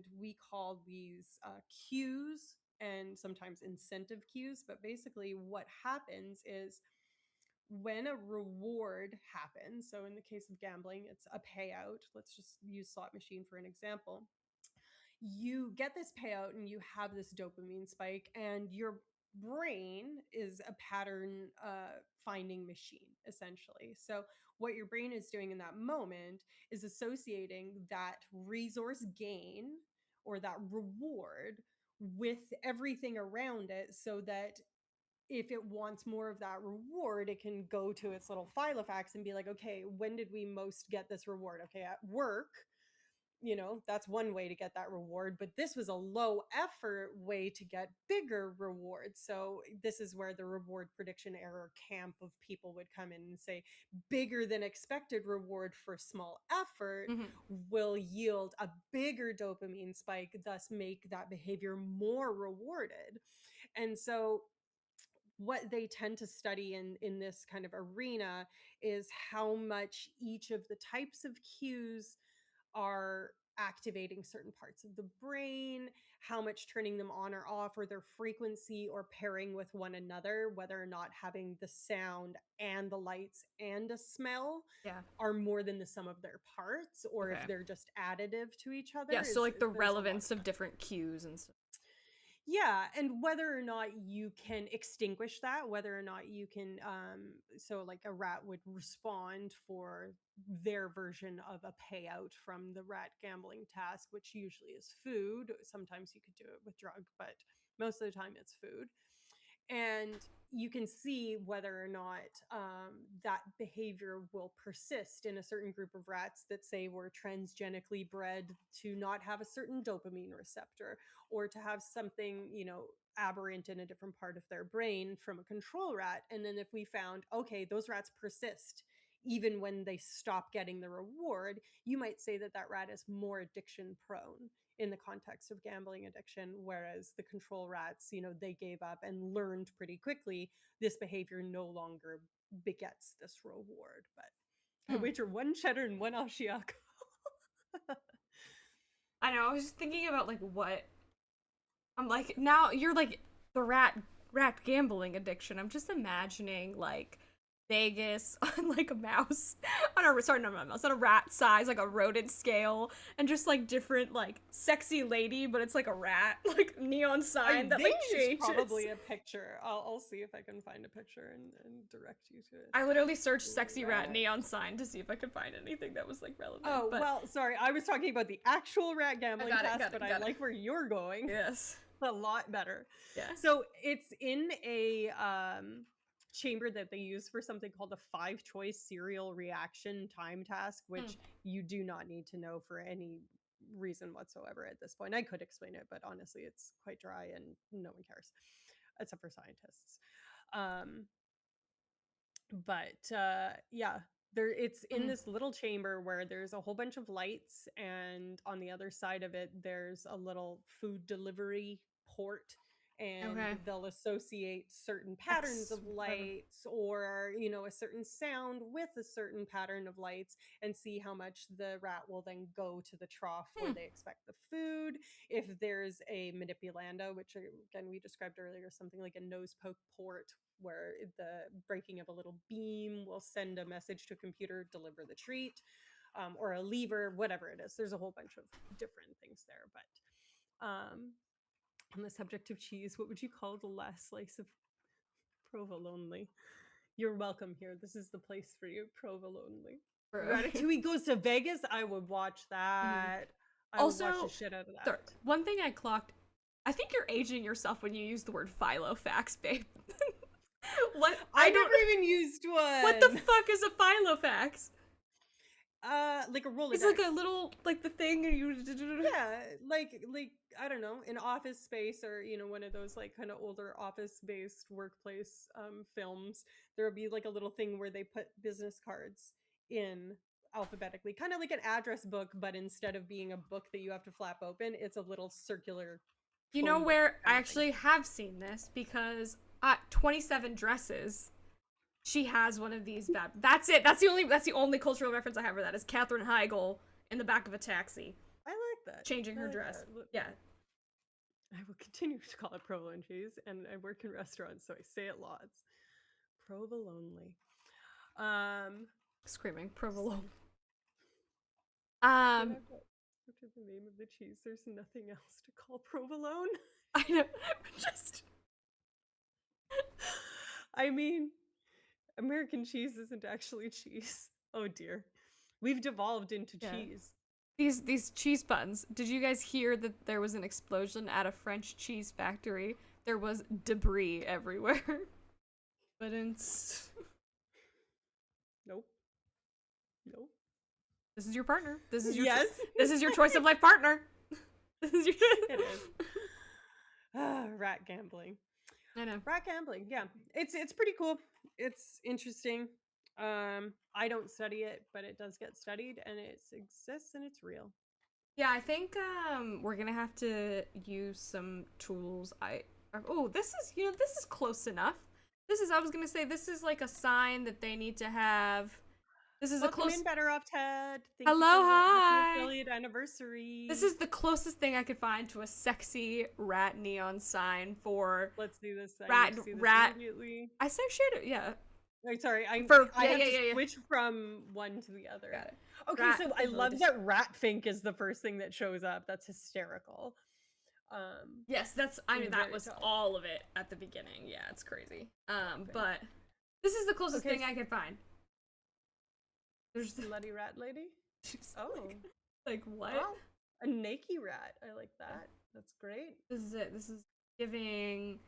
and we call these cues and sometimes incentive cues. But basically, what happens is when a reward happens, so in the case of gambling, it's a payout. Let's just use slot machine for an example. You get this payout and you have this dopamine spike, and your brain is a pattern finding machine, essentially. So what your brain is doing in that moment is associating that resource gain or that reward with everything around it, so that if it wants more of that reward, it can go to its little file of facts and be like, okay, when did we most get this reward? Okay, at work, that's one way to get that reward, but this was a low effort way to get bigger rewards. So this is where the reward prediction error camp of people would come in and say bigger than expected reward for small effort will yield a bigger dopamine spike, thus make that behavior more rewarded. And so what they tend to study in this kind of arena is how much each of the types of cues are activating certain parts of the brain, how much turning them on or off, or their frequency or pairing with one another, whether or not having the sound and the lights and a smell Yeah. are more than the sum of their parts, or if Okay. they're just additive to each other. Yeah, so like the There's a lot relevance of of different cues and stuff. yeah, and whether or not you can extinguish that, whether or not you can, so like a rat would respond for their version of a payout from the rat gambling task, which usually is food. Sometimes you could do it with drug, but most of the time it's food. And you can see whether or not that behavior will persist in a certain group of rats that say were transgenically bred to not have a certain dopamine receptor, or to have something, aberrant in a different part of their brain from a control rat. And then if we found, okay, those rats persist even when they stop getting the reward, you might say that that rat is more addiction prone in the context of gambling addiction, whereas the control rats, they gave up and learned pretty quickly this behavior no longer begets this reward. But I wager one cheddar and one Ashiok. I know, I was just thinking about like what I'm like now you're like the rat gambling addiction. I'm just imagining like Vegas on like a mouse on a sorry, not a mouse, on a rat size, like a rodent scale, and just like different like sexy lady, but it's like a rat, like neon sign that like changes. Probably a picture. I'll see if I can find a picture and direct you to it. I literally searched sexy rat neon sign to see if I could find anything that was like relevant. Oh, well, sorry, I was talking about the actual rat gambling task, but I like where you're going. Yes. A lot better. Yeah. So it's in a chamber that they use for something called a 5-choice serial reaction time task, which you do not need to know for any reason whatsoever at this point. I could explain it, but honestly, it's quite dry and no one cares, except for scientists. Yeah, it's in this little chamber where there's a whole bunch of lights, and on the other side of it there's a little food delivery port, and they'll associate certain patterns of lights or a certain sound with a certain pattern of lights, and see how much the rat will then go to the trough where they expect the food. If there's a manipulanda, which again we described earlier, something like a nose poke port, where the breaking of a little beam will send a message to a computer, deliver the treat, or a lever, whatever it is. There's a whole bunch of different things there. But on the subject of cheese, what would you call the last slice of provolone? You're welcome here. This is the place for you, provolone. Ratatouille goes to Vegas. I would watch that. I would watch the shit out of that. One thing I clocked, I think you're aging yourself when you use the word Filofax, babe. What? I never even used one. What the fuck is a Filofax? Like a Rolodex. It's like a little, like the thing you. Yeah, like I don't know, an Office Space, or one of those like kind of older office-based workplace films. There would be like a little thing where they put business cards in alphabetically, kind of like an address book, but instead of being a book that you have to flap open, it's a little circular. You know where I actually have seen this, because 27 Dresses, she has one of these bad. That's it. That's the only cultural reference I have for that is Katherine Heigl in the back of a taxi. I like that. changing her I like dress. that. Look, Yeah. I will continue to call it provolone cheese, and I work in restaurants, so I say it lots. Provolone. Um, Screaming so provolone. when Um, I've got after the name of the cheese, there's nothing else to call provolone. I know. Just I mean, American cheese isn't actually cheese. Oh dear. We've devolved into yeah. cheese. These cheese buns. Did you guys hear that there was an explosion at a French cheese factory? There was debris everywhere. But it's Nope. Nope. this is your partner. Yes. This is your choice of life partner. This is your It is. Rat gambling. I know. Rat gambling. Yeah. It's pretty cool. It's interesting. I don't study it, but it does get studied and it exists and it's real. Yeah, I think we're gonna have to use some tools. Oh, this is this is close enough. I was gonna say this is like a sign that they need to have. This is a Welcome close. in, Better Off Ted. Thank you Hello, for the happy hi. affiliate anniversary. This is the closest thing I could find to a sexy rat neon sign for Let's do this. I rat need to see this rat. immediately. I said shared it. Yeah. Oh, sorry, I Yeah, have yeah, to yeah. switch from one to the other. Got it. Okay, Rat so I is really love that Ratfink is the first thing that shows up. That's hysterical. Yes, I mean that very was tough. all of it at the beginning. Yeah, it's crazy. Okay. But this is the closest Okay, thing I could find. There's Slutty rat lady. Oh, like what? wow. A naked rat. I like that. That's great. This is it. This is giving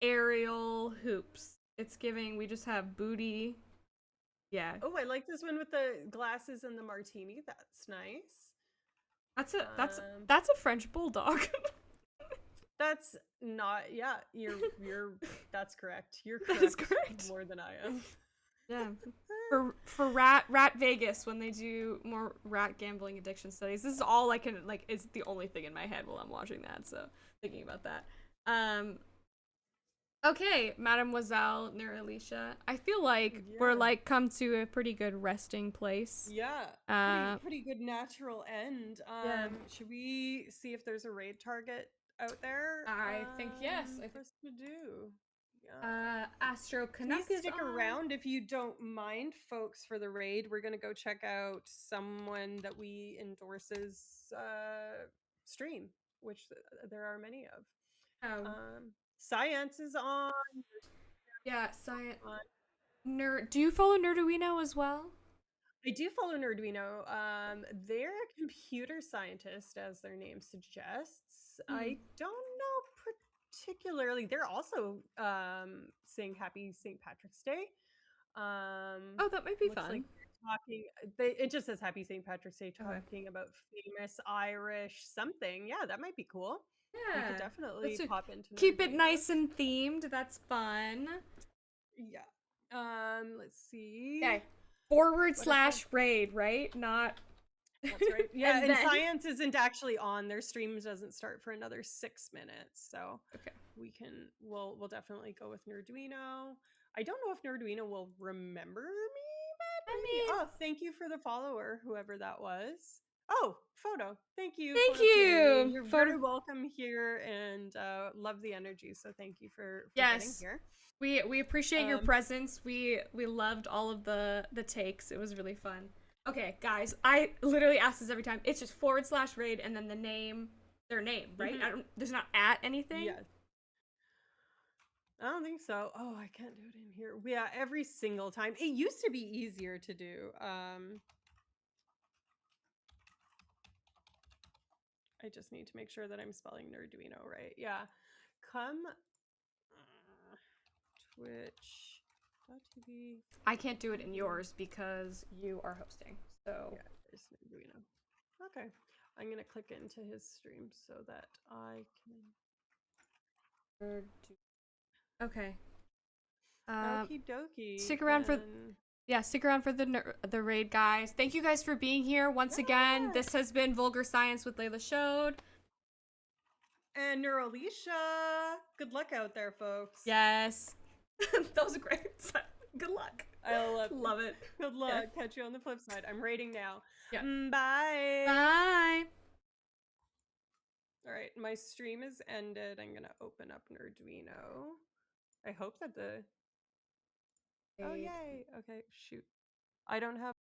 aerial hoops. It's giving we just have booty. Yeah. Oh, I like this one with the glasses and the martini. That's nice. That's a French bulldog. That's not. Yeah, you're. That's correct. You're That correct. is correct. More than I am. Yeah. For rat Vegas when they do more rat gambling addiction studies. This is all I can it's the only thing in my head while I'm watching that, so thinking about that. Okay, Mademoiselle Neralicia. I feel like we're Yeah. come to a pretty good resting place. Yeah. Pretty good natural end. Yeah. Should we see if there's a raid target out there? I think yes. For us to do. Yeah. Astro Please Canucks stick around if you don't mind, folks, for the raid. We're gonna go check out someone that we endorses stream, which there are many of. Oh. Science is on. Yeah, science. Nerd. Do you follow Nerduino as well? I do follow Nerduino. They're a computer scientist, as their name suggests. I don't know particularly. They're also saying Happy St. Patrick's Day. Oh, that might be fun. Like talking. It just says Happy St. Patrick's Day, talking about famous Irish something. Yeah, that might be cool. Yeah, we could definitely pop into. Keep it nice and themed. That's fun. Yeah. Let's see. Okay. / raid, right? Not. That's right. Yeah, and science isn't actually on. Their stream doesn't start for another 6 minutes, so okay. We'll definitely go with Nerduino. I don't know if Nerduino will remember me, but oh, thank you for the follower, whoever that was. Oh, photo. Thank you. Thank you. You're very welcome here, and love the energy. So thank you for getting here. We appreciate your presence. We loved all of the takes. It was really fun. Okay, guys, I literally ask this every time. It's just / raid and then the name, their name, right? There's not at anything. Yes. I don't think so. Oh, I can't do it in here. Yeah, every single time. It used to be easier to do. I just need to make sure that I'm spelling Nerduino right. Yeah. Come Twitch.tv. I can't do it in yours because you are hosting. So yeah, there's Nerduino. Okay. I'm gonna click into his stream so that I can. Okay. Okie dokie. Stick around for the raid, guys. Thank you guys for being here once again. This has been Vulgar Science with Layla Showed. And Neralicia. Good luck out there, folks. Yes. That was great. Good luck. I love it. Good luck. Yeah. Catch you on the flip side. I'm raiding now. Yeah. Bye. Bye. right, my stream is ended. I'm gonna open up an Arduino. I hope that the... Oh, Fade. yay. Okay, shoot. I don't have